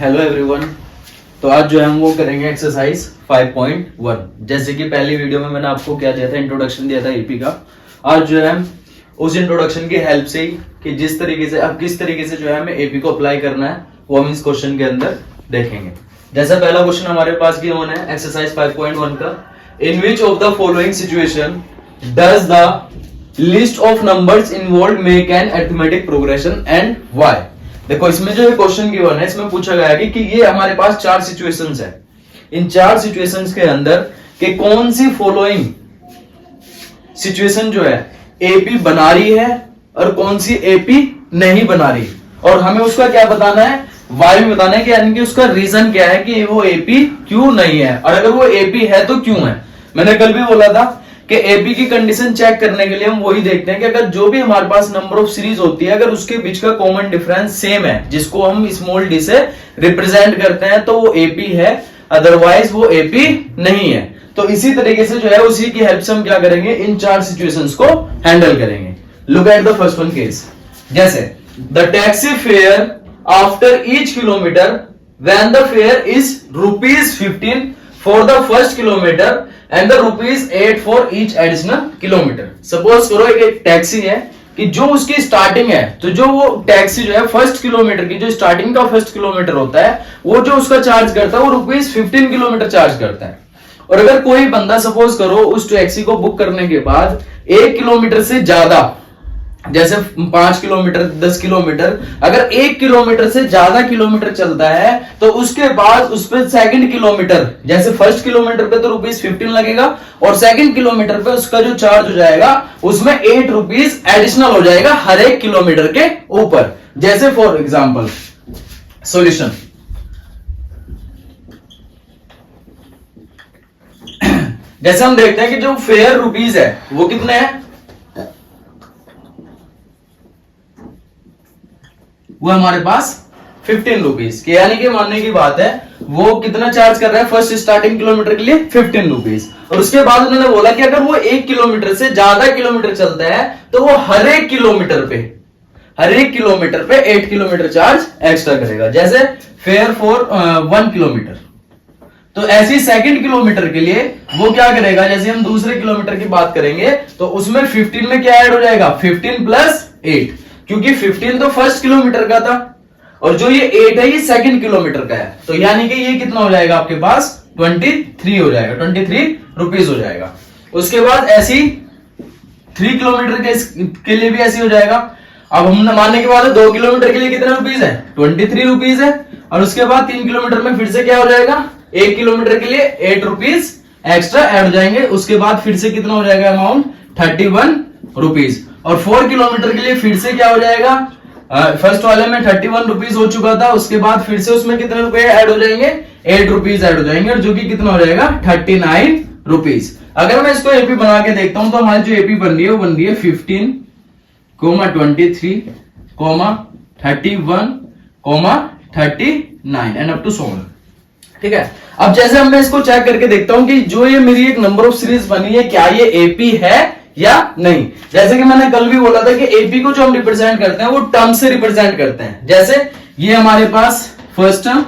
Hello everyone. तो आज जो है हम वो करेंगे एक्सरसाइज 5.1। जैसे कि पहली वीडियो में मैंने आपको क्या दिया था, इंट्रोडक्शन दिया था एपी का। आज जो है उस इंट्रोडक्शन की हेल्प से ही कि जिस तरीके से अब किस तरीके से जो है हमें एपी को अप्लाई करना है वो हम इस क्वेश्चन के अंदर देखेंगे। जैसा पहला क्वेश्चन हमारे पास गिवन है एक्सरसाइज 5.1 का, in which of the following situation does the list of numbers involve make an arithmetic progression and why. देखो इसमें जो क्वेश्चन गिवन है इसमें पूछा गया है कि ये हमारे पास चार सिचुएशंस है। इन चार सिचुएशंस के अंदर के कौन सी फॉलोइंग सिचुएशन जो है एपी बना रही है और कौन सी एपी नहीं बना रही, और हमें उसका क्या बताना है, वाई भी बताना है कि यानी कि उसका रीजन क्या है कि वो एपी क्यों नहीं है, और अगर वो एपी है तो क्यों है। मैंने कल भी बोला था कि एपी की कंडीशन चेक करने के लिए हम वही देखते हैं कि अगर जो भी हमारे पास नंबर ऑफ सीरीज होती है अगर उसके बीच का कॉमन डिफरेंस सेम है जिसको हम स्मॉल डी से रिप्रेजेंट करते हैं तो वो एपी है, अदरवाइज वो एपी नहीं है। तो इसी तरीके से जो है उसी की हेल्प से हम क्या करेंगे, इन चार सिचुएशंस को हैंडल करेंगे। Look at the first one case. जैसे the taxi fare after each kilometre when the fare is ₹15 for the first kilometre and the ₹8 for each additional kilometre. Suppose करो एक टैक्सी है कि जो उसकी स्टार्टिंग है, तो जो वो टैक्सी जो है फर्स्ट किलोमीटर की जो स्टार्टिंग का फर्स्ट किलोमीटर होता है वो जो उसका चार्ज करता है वो ₹15 किलोमीटर चार्ज करता है। और अगर कोई बंदा सपोज करो उस टैक्सी को बुक करने के बाद 1 किलोमीटर से ज्यादा, जैसे 5 किलोमीटर 10 किलोमीटर, अगर 1 किलोमीटर से ज्यादा किलोमीटर चलता है तो उसके बाद उस पर सेकंड किलोमीटर, जैसे फर्स्ट किलोमीटर पे तो ₹15 लगेगा और सेकंड किलोमीटर पे उसका जो चार्ज हो जाएगा उसमें ₹8 एडिशनल हो जाएगा हर एक किलोमीटर के ऊपर। जैसे फॉर एग्जाम्पल सॉल्यूशन, जैसे हम देखते हैं कि जो फेयर रुपीज है वो कितने हैं, वो हमारे पास ₹15 के, यानी कि मानने की बात है वो कितना चार्ज कर रहा है फर्स्ट स्टार्टिंग किलोमीटर के लिए ₹15। और उसके बाद उन्होंने बोला कि अगर वो 1 किलोमीटर से ज्यादा किलोमीटर चलता है तो वो हर एक किलोमीटर पे 8 किलोमीटर चार्ज एक्स्ट्रा करेगा। जैसे फेयर फॉर 1 किलोमीटर, तो ऐसी सेकंड किलोमीटर के लिए वो क्या करेगा, जैसे हम दूसरे किलोमीटर की बात करेंगे तो उसमें 15 में क्या ऐड हो जाएगा, 15 प्लस 8, क्योंकि 15 तो फर्स्ट किलोमीटर का था और जो ये 8 है ये सेकंड किलोमीटर का है, तो यानी कि ये कितना हो जाएगा आपके पास 23 हो जाएगा, ₹23 हो जाएगा। उसके बाद ऐसी 3 किलोमीटर के लिए भी ऐसी हो जाएगा। अब हमने मानने के बाद 2 किलोमीटर के लिए कितने रुपीज है, ₹23 है। और उसके बाद 3 किलोमीटर में फिर से क्या हो जाएगा, 1 किलोमीटर के लिए ₹8 एक्स्ट्रा ऐड हो जाएंगे। उसके बाद फिर से कितना हो जाएगा अमाउंट, ₹31। और 4 किलोमीटर के लिए फिर से क्या हो जाएगा, फर्स्ट वाले में ₹31 हो चुका था, उसके बाद फिर से उसमें कितने रुपए ऐड हो जाएंगे, ₹8 ऐड हो जाएंगे, और जो कि कितना हो जाएगा ₹39। अगर मैं इसको एपी बना के देखता हूं तो हमारी जो एपी बन रही है वो बन रही है 15, 23, 31, 39 एंड अप टू 7। ठीक है। अब जैसे हम मैं इसको चेक करके देखता हूं कि जो ये मेरी एक नंबर ऑफ सीरीज बनी है क्या ये एपी है या नहीं। जैसे कि मैंने कल भी बोला था कि एपी को जो हम रिप्रेजेंट करते हैं वो टर्म से रिप्रेजेंट करते हैं। जैसे ये हमारे पास फर्स्ट टर्म,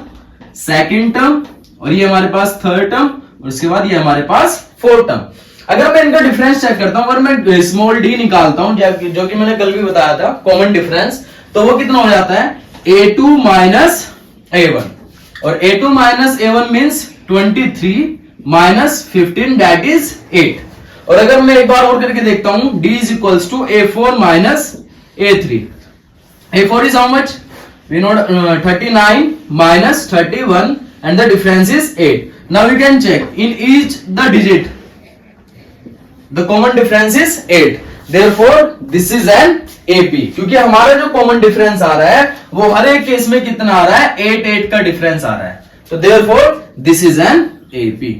सेकंड टर्म, और ये हमारे पास थर्ड टर्म, और उसके बाद ये हमारे पास फोर्थ टर्म। अगर मैं इनका डिफरेंस चेक करता हूं, अगर मैं स्मॉल डी निकालता हूं जो कि मैंने कल भी बताया था कॉमन डिफरेंस, तो वो कितना हो जाता है A2 माइनस A1, और A2 minus A1 means 23 minus 15 that is 8। और अगर मैं एक बार और करके देखता हूं, D is equals to A4 minus A3. A4 is how much? We know 39 minus 31 and the difference is 8. Now we can check in each the digit. The common difference is 8. Therefore this is an AP. क्योंकि हमारा जो common difference आ रहा है वो हर एक case में कितना आ रहा है, 8 का difference आ रहा है। तो therefore this is an AP.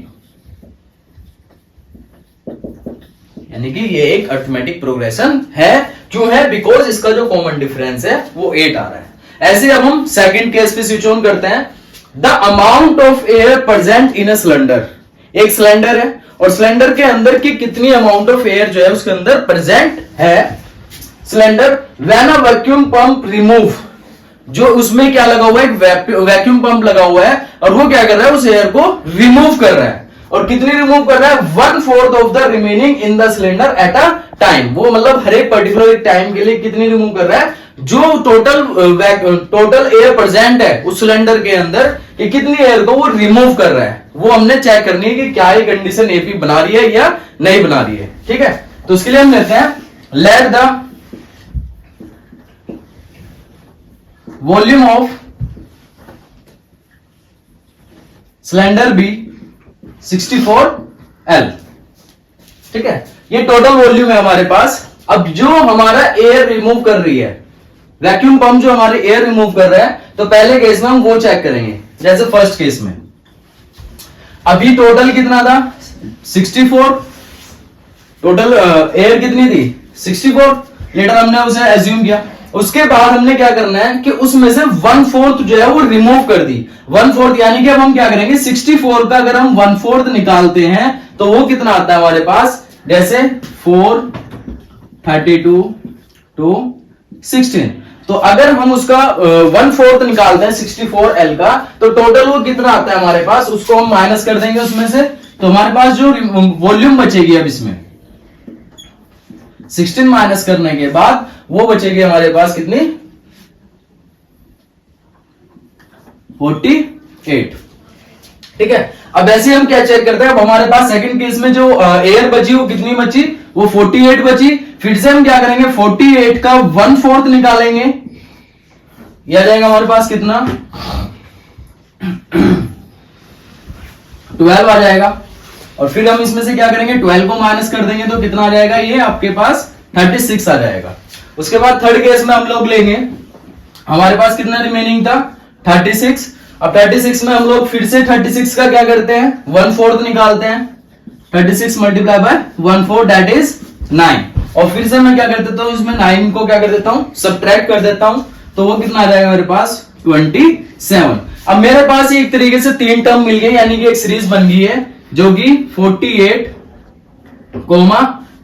यानी कि ये एक अरिथमेटिक प्रोग्रेशन है। क्यों है, बिकॉज इसका जो कॉमन डिफरेंस है वो 8 आ रहा है। ऐसे अब हम सेकंड केस पे स्विच ऑन करते हैं। The amount of air present in a cylinder, एक सिलेंडर है और सिलेंडर के अंदर की कितनी अमाउंट ऑफ एयर जो है उसके अंदर प्रेजेंट है cylinder, when a vacuum pump remove जो उसमें क्या लगा हुआ है, एक वैक्यूम पंप लगा हुआ है, और वो क्या कर रहा है, उस एयर को रिमूव कर रहा है। और कितनी रिमूव कर रहा है, 1/4 of the remaining in the cylinder at a time. वो मतलब हर एक पर्टिकुलर टाइम के लिए कितनी रिमूव कर रहा है, जो टोटल एयर प्रेजेंट है उस सिलेंडर के अंदर, ये कितनी एयर को वो रिमूव कर रहा है, वो हमने चेक करनी है कि क्या ये कंडीशन एपी बना रही है या नहीं बना रही है। ठीक है, तो उसके लिए हम लेते हैं let the volume of cylinder be 64L। ठीक है, ये टोटल वॉल्यूम है हमारे पास। अब जो हमारा एयर रिमूव कर रही है, वैक्यूम पंप जो हमारे एयर रिमूव कर रहा है, तो पहले केस में हम वो चेक करेंगे, जैसे फर्स्ट केस में अभी टोटल कितना था, 64। टोटल एयर कितनी थी, 64। लेटर हमने उसे एज्यूम किया। उसके बाद हमने क्या करना है कि उसमें से 1/4 जो है वो रिमूव कर दी। 1/4 यानी कि अब हम क्या करेंगे, 64 का अगर हम 1/4 निकालते हैं तो वो कितना आता है हमारे पास, जैसे 4, 32 to 16। तो अगर हम उसका 1/4 निकालते हैं 64L का, तो टोटल वो कितना आता है हमारे पास, उसको हम माइनस कर देंगे उसमें से। तो हमारे पास जो वॉल्यूम बचेगी अब इसमें 16 माइनस करने के बाद वो बचेगी हमारे पास कितनी, 48। ठीक है, अब ऐसे हम क्या चेक करते हैं, अब हमारे पास सेकंड केस में जो एयर बची वो कितनी बची, वो 48 बची। फिर से हम क्या करेंगे, 48 का 1/4 निकालेंगे, यह आ जाएगा हमारे पास कितना, 12 आ जाएगा। और फिर हम इसमें से क्या करेंगे, 12 को माइनस कर देंगे तो कितना आ जाएगा, ये आपके पास 36 आ जाएगा। उसके बाद थर्ड केस में हम लोग लेंगे, हमारे पास कितना रिमेनिंग था, 36। अब 36 में हम लोग फिर से 36 का क्या करते हैं, 1/4 निकालते हैं। 36 मल्टीप्लाई बाय 1/4 दैट इज 9। और फिर से मैं क्या कर देता हूं, इसमें 9 को क्या कर देता हूं, सब्ट्रैक्ट कर देता हूं, तो वो कितना आ जाएगा मेरे पास, 27। अब मेरे पास एक तरीके से 3 टर्म मिल गई, यानी कि एक सीरीज बन गई है, जो कि 48,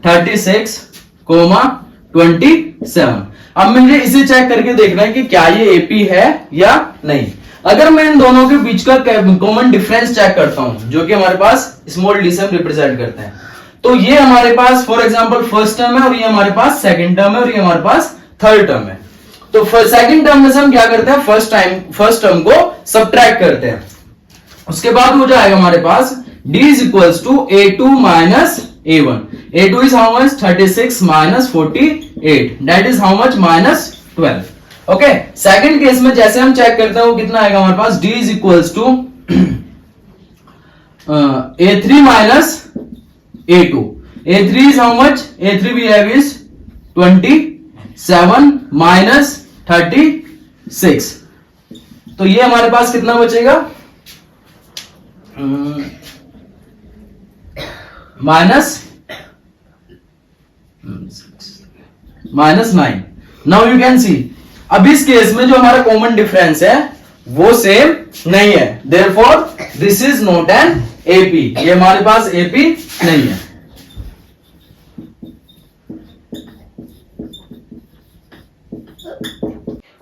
36, 27। अब मुझे इसे चेक करके देखना है कि क्या ये एपी है या नहीं। अगर मैं इन दोनों के बीच का कॉमन डिफरेंस चेक करता हूं, जो कि हमारे पास स्मॉल डी से हम रिप्रेजेंट करते हैं, तो ये हमारे पास फॉर एग्जांपल फर्स्ट टर्म है, और ये हमारे पास सेकंड टर्म है, और ये हमारे पास थर्ड टर्म है। तो सेकंड टर्म में से हम क्या करते हैं, फर्स्ट टर्म को सब्ट्रैक्ट करते हैं। उसके बाद हो जाएगा हमारे पास d is equals to a2 minus a1. a2 is how much, 36 minus 48, that is how much, minus 12. Okay, second case में जैसे हम चेक करते हैं वो कितना आएगा हमारे पास, d is equals to a3 minus a2. a3 is how much, a3 we have is 27 minus 36. तो ये हमारे पास कितना बचेगा, -9। नाउ यू कैन सी, अब इस केस में जो हमारा कॉमन डिफरेंस है वो सेम नहीं है, therefore this is not an AP. ये हमारे पास एपी नहीं है।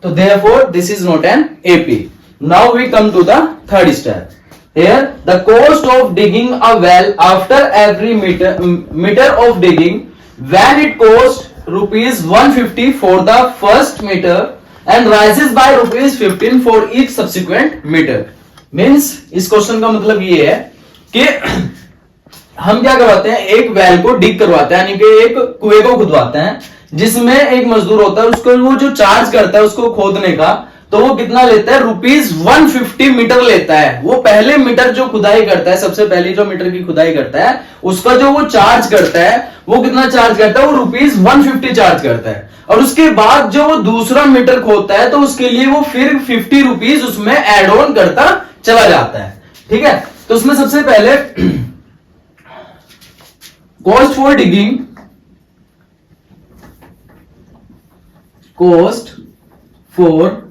तो therefore this is not an AP. Now we come to the third step. Here, the cost of digging a well after every meter of digging, when it costs rupees 150 for the first meter and rises by rupees 15 for each subsequent meter. Means इस question का मतलब ये है कि हम क्या करवाते हैं, एक वेल को डिग करवाते हैं, यानी कि एक कुएं को खुदवाते हैं, जिसमें एक मजदूर होता है, उसको वो जो चार्ज करता है उसको खोदने का, तो वो कितना लेता है, रुपीज 150 मीटर लेता है। वो पहले मीटर जो खुदाई करता है, सबसे पहली जो मीटर की खुदाई करता है, उसका जो वो चार्ज करता है, वो कितना चार्ज करता है, वो रुपीज 150 चार्ज करता है। और उसके बाद जो वो दूसरा मीटर खोदता है, तो उसके लिए वो फिर 50 रुपीज उसमें एड ऑन करता चला जाता है। ठीक है, तो उसमें सबसे पहले cost for digging, cost for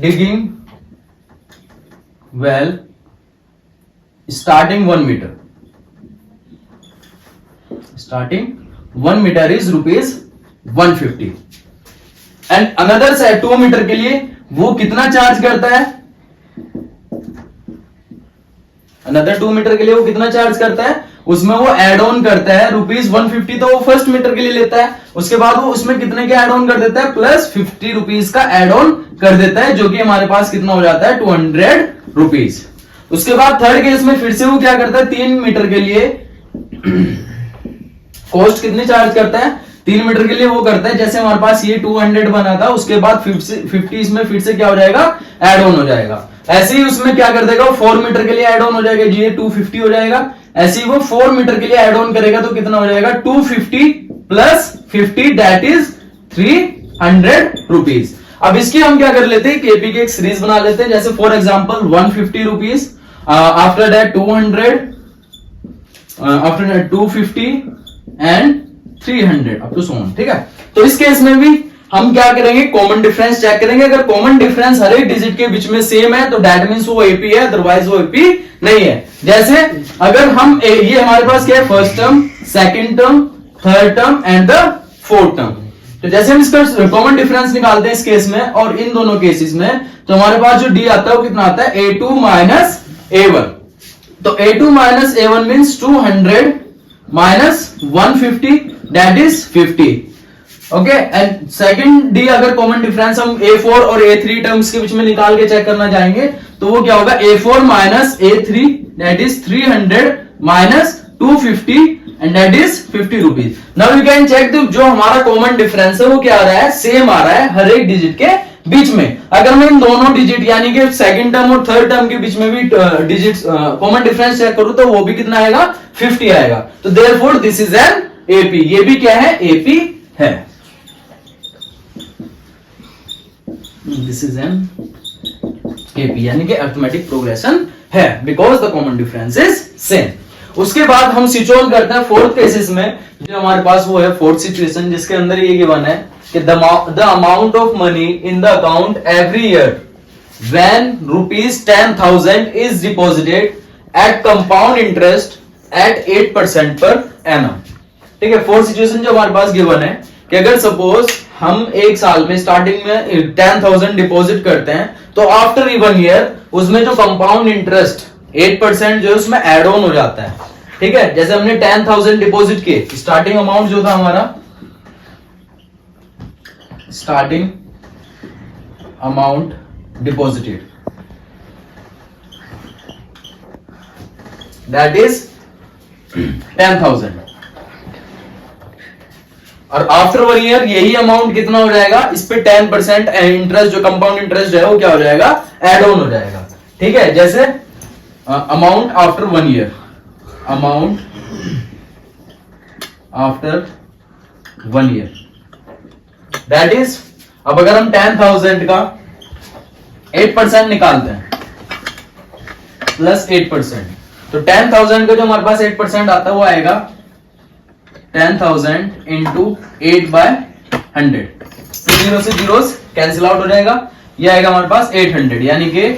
digging well starting 1 meter, starting 1 meter is ₹150 and another side 2 meter के लिए वो कितना चार्ज करता है, अनदर 2 मीटर के लिए वो कितना चार्ज करता है, उसमें वो एड ऑन करता है ₹150, तो वो फर्स्ट मीटर के लिए लेता है, उसके बाद वो उसमें कितने के एड ऑन कर देता है, प्लस ₹50 का एड ऑन कर देता है, जो कि हमारे पास कितना हो जाता है ₹200। उसके बाद थर्ड केस में फिर से वो क्या करता है, 3 मीटर के लिए कॉस्ट कितने चार्ज करता है, 3 मीटर के लिए वो करता है, जैसे हमारे पास ये 200 बना था, उसके बाद 50 इसमें फिर से क्या हो जाएगा, एड ऑन हो जाएगा। ऐसे ही उसमें क्या कर देगा, 4 मीटर के लिए एड ऑन हो जाएगा, ये 250 हो जाएगा। ऐसे ही वो 4 मीटर के लिए एड ऑन करेगा तो कितना हो जाएगा, 250 प्लस 50 दैट इज ₹300। अब इसकी हम क्या कर लेते हैं, केपी की एक सीरीज बना लेते हैं, जैसे for example ₹150, after that 200, after that 250 and 300 up to so on. ठीक है, तो इस केस में भी हम क्या करेंगे, कॉमन डिफरेंस चेक करेंगे। अगर कॉमन डिफरेंस हर एक डिजिट के बीच में सेम है तो दैट मींस वो एपी है, अदरवाइज वो एपी नहीं है। जैसे अगर हम ये हमारे पास क्या है, first term, second term, third term and the fourth term. तो जैसे हम इसका कॉमन डिफरेंस निकालते हैं इस केस में और इन दोनों केसेस में, तो हमारे पास जो डी आता है वो कितना आता है, A2 माइनस A1। तो A2 minus A1 means 200 minus 150 that is 50। Okay, and second D अगर कॉमन डिफरेंस हम A4 और A3 टर्म्स के बीच में निकाल के चेक करना चाहेंगे तो वो क्या होगा, A4 minus A3 that is 300 minus 250 and that is ₹50। Now you can check जो हमारा कॉमन डिफरेंस है वो क्या आ रहा है, सेम आ रहा है हर एक डिजिट के बीच में। अगर मैं इन दोनों डिजिट यानी कि सेकंड टर्म और थर्ड टर्म के बीच में भी डिजिट कॉमन डिफरेंस चेक करूं तो वो भी कितना आएगा, 50 आएगा। तो therefore this is an AP, ये भी क्या है, एपी है। दिस इज एन एपी यानी कि अरिथमेटिक प्रोग्रेशन है, because the common difference is same. उसके बाद हम स्विच ऑन करते हैं फोर्थ केसेस में, जो हमारे पास वो है फोर्थ सिचुएशन, जिसके अंदर ये गिवन है कि the amount of money in the account every year when ₹10,000 is deposited at compound interest at 8% per annum। ठीक है, फोर्थ सिचुएशन जो हमारे पास गिवन है कि अगर सपोज हम एक साल में स्टार्टिंग में 10,000 डिपॉजिट करते हैं तो आफ्टर 1 ईयर उसमें जो कंपाउंड इंटरेस्ट 8% जो है उसमें एड ऑन हो जाता है। ठीक है, जैसे हमने 10,000 डिपॉजिट किए, स्टार्टिंग अमाउंट जो था हमारा, starting amount deposited that is 10,000 और आफ्टर 1 ईयर यही अमाउंट कितना हो जाएगा, इस पे 10% इंटरेस्ट जो कंपाउंड इंटरेस्ट है वो क्या हो जाएगा, एड ऑन हो जाएगा। ठीक है, जैसे amount after 1 year, amount after 1 year that is, अब अगर हम 10,000 का 8% निकालते हैं प्लस 8%, तो 10,000 का जो हमारे पास 8% आता है वो आएगा 10,000 इंटू 8/100। जीरो से जीरोस कैंसिल आउट हो जाएगा, ये आएगा हमारे पास 800 यानी कि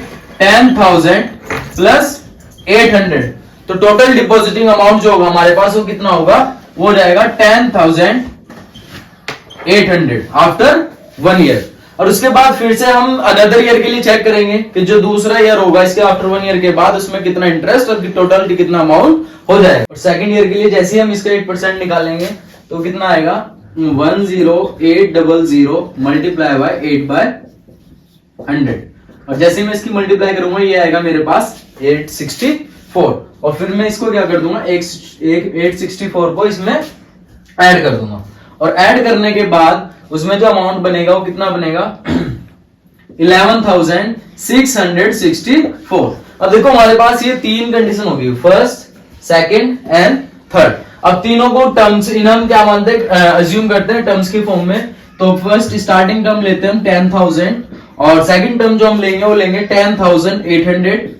10,000 प्लस 800। तो टोटल डिपॉजिटिंग अमाउंट जो होगा हमारे पास वो कितना होगा, वो हो जाएगा 10,800 आफ्टर 1 ईयर। और उसके बाद फिर से हम अनदर ईयर के लिए चेक करेंगे कि जो दूसरा ईयर होगा इसके आफ्टर 1 ईयर के बाद उसमें कितना इंटरेस्ट और टोटल कितना अमाउंट हो जाएगा। और सेकंड ईयर के लिए जैसे ही हम इसका 8% निकालेंगे तो कितना आएगा, 10800 मल्टीप्लाई बाय 8/100। और जैसे मैं इसकी मल्टीप्लाई करूंगा ये आएगा मेरे पास 864 और फिर मैं इसको क्या कर दूंगा, 864 को इसमें ऐड कर दूंगा और ऐड करने के बाद उसमें जो अमाउंट बनेगा वो कितना बनेगा 11,664। अब देखो हमारे पास ये 3 कंडीशन होगी, फर्स्ट, सेकंड एंड थर्ड। अब तीनों को टर्म्स इन हम क्या मानते हैं, अज्यूम करते हैं टर्म्स के फॉर्म में। तो फर्स्ट स्टार्टिंग टर्म लेते हैं हम 10,000 और सेकंड टर्म जो हम लेंगे वो लेंगे 10,800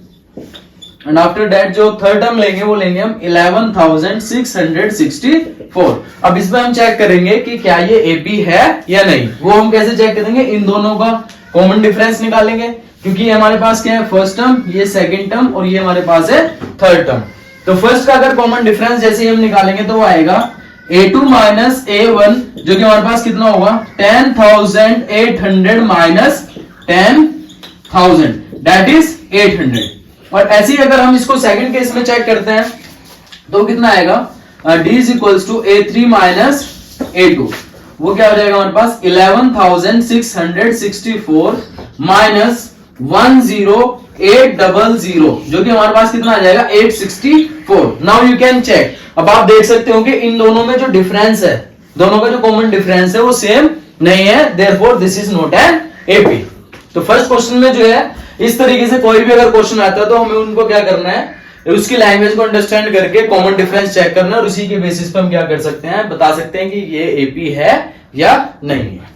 एंड आफ्टर दैट जो थर्ड टर्म लेंगे वो लेंगे हम 11,664। अब इसमें हम चेक करेंगे कि क्या ये एपी है या नहीं। वो हम कैसे चेक करेंगे, इन दोनों का कॉमन डिफरेंस निकालेंगे, क्योंकि ये हमारे पास क्या है, फर्स्ट टर्म, ये सेकंड टर्म और ये हमारे पास है थर्ड टर्म। तो फर्स्ट का अगर कॉमन डिफरेंस जैसे ही हम निकालेंगे तो वो आएगा A2 माइनस A1 जो कि हमारे पास कितना होगा 10,800 माइनस 10,000 दैट इज 800। और ऐसे ही अगर हम इसको सेकंड केस में चेक करते हैं तो कितना आएगा D is equals to A3 minus A2, वो क्या हो जाएगा हमारे पास 11,664 माइनस 10800 जो कि हमारे पास कितना आ जाएगा 864। Now you can check. अब आप देख सकते हो कि इन दोनों में जो डिफरेंस है, दोनों का जो कॉमन डिफरेंस है वो सेम नहीं है, therefore this is not an AP. तो फर्स्ट क्वेश्चन में जो है इस तरीके से कोई भी अगर क्वेश्चन आता है तो हमें उनको क्या करना है, उसकी लैंग्वेज को अंडरस्टैंड करके कॉमन डिफरेंस चेक करना है और उसी के बेसिस पे हम क्या कर सकते हैं, बता सकते हैं कि ये एपी है या नहीं है।